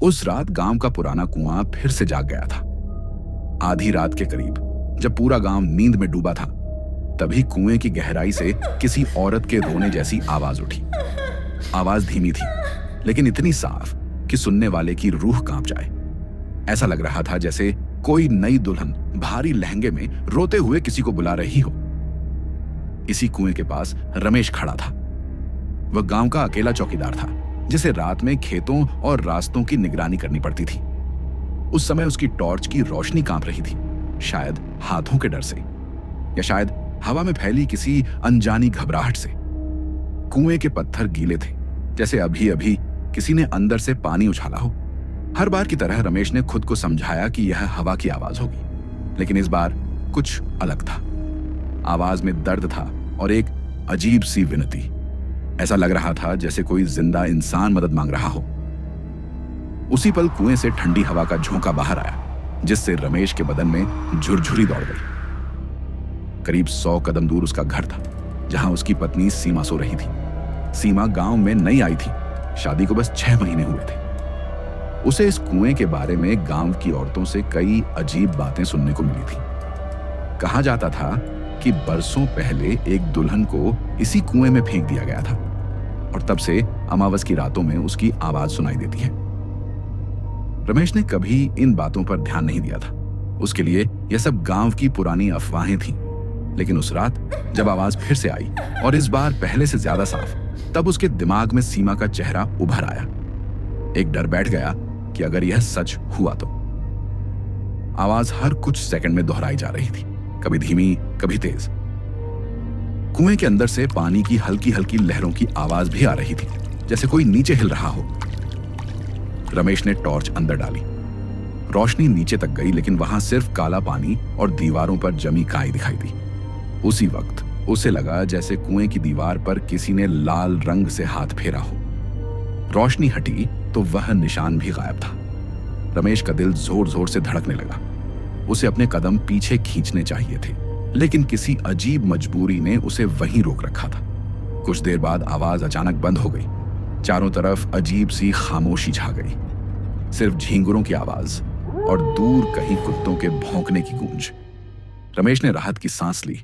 उस रात गांव का पुराना कुआं फिर से जाग गया था। आधी रात के करीब जब पूरा गांव नींद में डूबा था, तभी कुएं की गहराई से किसी औरत के रोने जैसी आवाज उठी। आवाज धीमी थी, लेकिन इतनी साफ कि सुनने वाले की रूह कांप जाए। ऐसा लग रहा था जैसे कोई नई दुल्हन भारी लहंगे में रोते हुए किसी को बुला रही हो। इसी कुएं के पास रमेश खड़ा था। वह गांव का अकेला चौकीदार था, जिसे रात में खेतों और रास्तों की निगरानी करनी पड़ती थी। उस समय उसकी टॉर्च की रोशनी कांप रही थी, शायद हाथों के डर से, या शायद हवा में फैली किसी अनजानी घबराहट से। कुएं के पत्थर गीले थे, जैसे अभी अभी किसी ने अंदर से पानी उछाला हो। हर बार की तरह रमेश ने खुद को समझाया कि यह हवा की आवाज होगी, लेकिन इस बार कुछ अलग था। आवाज में दर्द था और एक अजीब सी विनती। ऐसा लग रहा था जैसे कोई जिंदा इंसान मदद मांग रहा हो। उसी पल कुएं से ठंडी हवा का झोंका बाहर आया, जिससे रमेश के बदन में झुरझुरी दौड़ गई। करीब 100 कदम दूर उसका घर था, जहां उसकी पत्नी सीमा सो रही थी। सीमा गांव में नई आई थी, शादी को बस 6 महीने हुए थे। उसे इस कुएं के बारे में गांव की औरतों से कई अजीब बातें सुनने को मिली थी। कहा जाता था कि बरसों पहले एक दुल्हन को इसी कुएं में फेंक दिया गया था, और तब से अमावस की रातों में उसकी आवाज सुनाई देती है। रमेश ने कभी इन बातों पर ध्यान नहीं दिया था। उसके लिए यह सब गांव की पुरानी अफवाहें थीं। लेकिन उस रात जब आवाज फिर से आई, और इस बार पहले से ज्यादा साफ, तब उसके दिमाग में सीमा का चेहरा उभर आया। एक डर बैठ गया कि अगर यह सच हुआ तो। आवाज हर कुछ सेकंड में दोहराई जा रही थी, कभी धीमी, कभी तेज। कुएं के अंदर से पानी की हल्की हल्की लहरों की आवाज भी आ रही थी, जैसे कोई नीचे हिल रहा हो। रमेश ने टॉर्च अंदर डाली। रोशनी नीचे तक गई, लेकिन वहां सिर्फ काला पानी और दीवारों पर जमी काई दिखाई दी। उसी वक्त उसे लगा जैसे कुएं की दीवार पर किसी ने लाल रंग से हाथ फेरा हो। रोशनी हटी तो वह निशान भी गायब था। रमेश का दिल जोर जोर से धड़कने लगा। उसे अपने कदम पीछे खींचने चाहिए थे, लेकिन किसी अजीब मजबूरी ने उसे वहीं रोक रखा था। कुछ देर बाद आवाज अचानक बंद हो गई। चारों तरफ अजीब सी खामोशी छा गई, सिर्फ झींगुरों की आवाज और दूर कहीं कुत्तों के भौंकने की गूंज। रमेश ने राहत की सांस ली,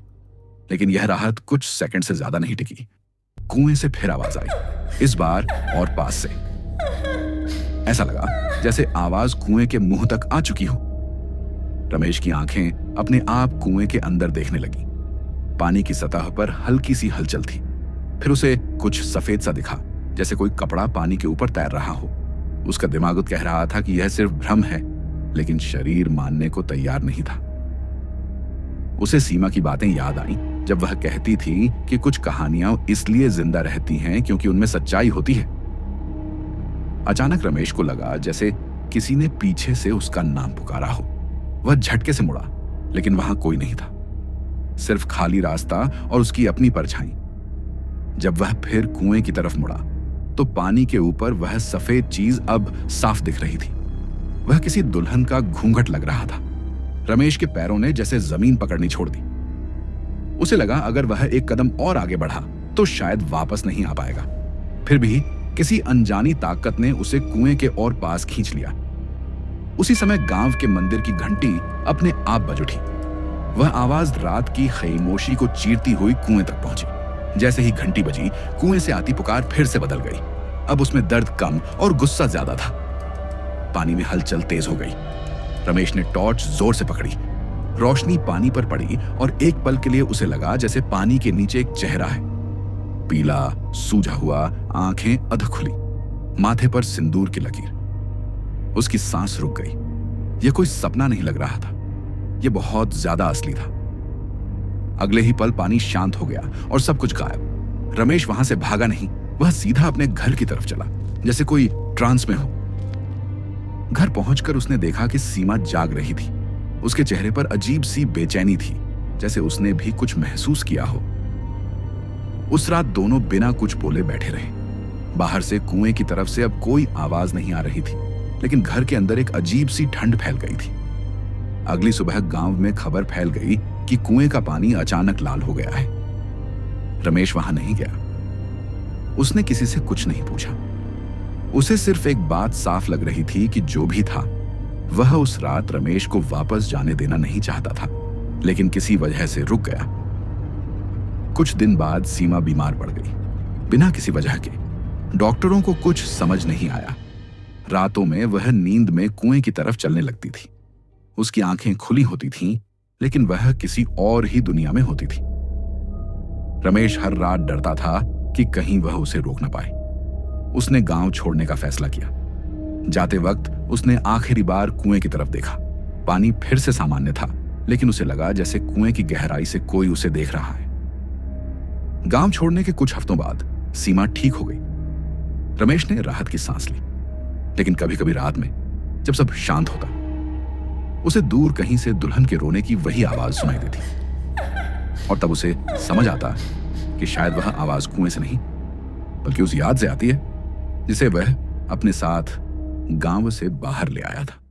लेकिन यह राहत कुछ सेकंड से ज्यादा नहीं टिकी। कुएं से फिर आवाज आई, इस बार और पास से। ऐसा लगा जैसे आवाज कुएं के मुंह तक आ चुकी हो। रमेश की आंखें अपने आप कुएं के अंदर देखने लगी। पानी की सतह पर हल्की सी हलचल थी। फिर उसे कुछ सफेद सा दिखा, जैसे कोई कपड़ा पानी के ऊपर तैर रहा हो। उसका दिमाग कह रहा था कि यह सिर्फ भ्रम है, लेकिन शरीर मानने को तैयार नहीं था। उसे सीमा की बातें याद आईं, जब वह कहती थी कि कुछ कहानियां इसलिए जिंदा रहती हैं क्योंकि उनमें सच्चाई होती है। अचानक रमेश को लगा जैसे किसी ने पीछे से उसका नाम पुकारा हो। वह झटके से मुड़ा, लेकिन वहां कोई नहीं था, सिर्फ खाली रास्ता और उसकी अपनी परछाई। जब वह फिर कुएं की तरफ मुड़ा तो पानी के ऊपर वह सफेद चीज अब साफ दिख रही थी। वह किसी दुल्हन का घूंघट लग रहा था। रमेश के पैरों ने जैसे जमीन पकड़नी छोड़ दी। उसे लगा अगर वह एक कदम और आगे बढ़ा तो शायद वापस नहीं आ पाएगा। फिर भी किसी अनजानी ताकत ने उसे कुएं के और पास खींच लिया। उसी समय गांव के मंदिर की घंटी अपने आप बज उठी। वह आवाज रात की खामोशी को चीरती हुई कुएं तक पहुंची। जैसे ही घंटी बजी, कुएं से आती पुकार फिर से बदल गई। अब उसमें दर्द कम और गुस्सा ज्यादा था। पानी में हलचल तेज हो गई। रमेश ने टॉर्च जोर से पकड़ी। रोशनी पानी पर पड़ी और एक पल के लिए उसे लगा जैसे पानी के नीचे एक चेहरा है, पीला, सूजा हुआ, आंखें अध खुली, माथे पर सिंदूर की लकीर। उसकी सांस रुक गई। यह कोई सपना नहीं लग रहा था, यह बहुत ज्यादा असली था। अगले ही पल पानी शांत हो गया और सब कुछ गायब। रमेश वहां से भागा नहीं, वह सीधा अपने घर की तरफ चला, जैसे कोई ट्रांस में हो। घर पहुंचकर उसने देखा कि सीमा जाग रही थी। उसके चेहरे पर अजीब सी बेचैनी थी, जैसे उसने भी कुछ महसूस किया हो। उस रात दोनों बिना कुछ बोले बैठे रहे। बाहर से कुएं की तरफ से अब कोई आवाज नहीं आ रही थी, लेकिन घर के अंदर एक अजीब सी ठंड फैल गई थी। अगली सुबह गांव में खबर फैल गई कि कुएं का पानी अचानक लाल हो गया है। रमेश वहां नहीं गया। उसने किसी से कुछ नहीं पूछा। उसे सिर्फ एक बात साफ लग रही थी कि जो भी था वह उस रात रमेश को वापस जाने देना नहीं चाहता था, लेकिन किसी वजह से रुक गया। कुछ दिन बाद सीमा बीमार पड़ गई, बिना किसी वजह के। डॉक्टरों को कुछ समझ नहीं आया। रातों में वह नींद में कुएं की तरफ चलने लगती थी। उसकी आंखें खुली होती थीं, लेकिन वह किसी और ही दुनिया में होती थी। रमेश हर रात डरता था कि कहीं वह उसे रोक न पाए। उसने गांव छोड़ने का फैसला किया। जाते वक्त उसने आखिरी बार कुएं की तरफ देखा। पानी फिर से सामान्य था, लेकिन उसे लगा जैसे कुएं की गहराई से कोई उसे देख रहा है। गांव छोड़ने के कुछ हफ्तों बाद सीमा ठीक हो गई। रमेश ने राहत की सांस ली, लेकिन कभी कभी रात में जब सब शांत होता, उसे दूर कहीं से दुल्हन के रोने की वही आवाज सुनाई देती। और तब उसे समझ आता कि शायद वह आवाज कुएं से नहीं, बल्कि उस याद से आती है जिसे वह अपने साथ गांव से बाहर ले आया था।